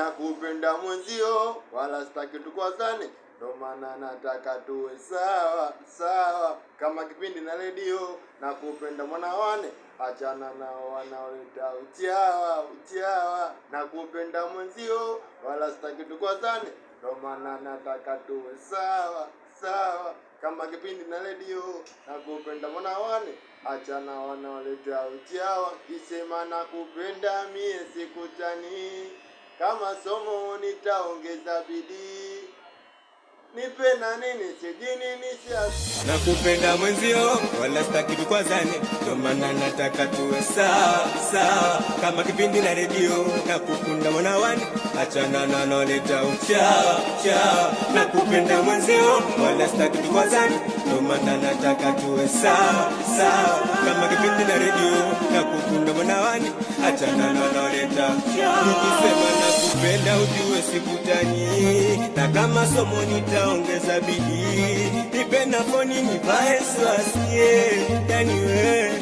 nakupenda mwenzio, wala sitaki tukwazane, ndo maana nataka tuwe sawa sawa kama kipindi na redio. Nakupenda mwanawane, achana nao wanaoleta uchawa. Nakupenda mwenzio, wala sitaki tukwazane, ndo maana nataka tuwe sawa sawa kama kipindi na redio. Nakupenda mwanawane, achana wanaoleta uchawa. Kisema nakupenda mie sikutani, kama somo nitaongeza bidii. Nipe na nini sijini nisiasi. Nakupenda mwenzio, wala sitaki tukwazane, ndo maana nataka tuwe sawa sawa kama kipindi na redio. Nakupenda mwanawane, achana na wanaoleta uchawa. Nakupenda mwenzio, wala sitaki tukwazane, ndo maana nataka tuwe sawa sawa kama kipindi na redio. Nakupenda mwanawane, achana na wanaoleta uchawa. Nikisema nakupenda ujue sikutani, na kama somo nitaongeza bidii. Nipe na foni nivae swasiye, yani wewe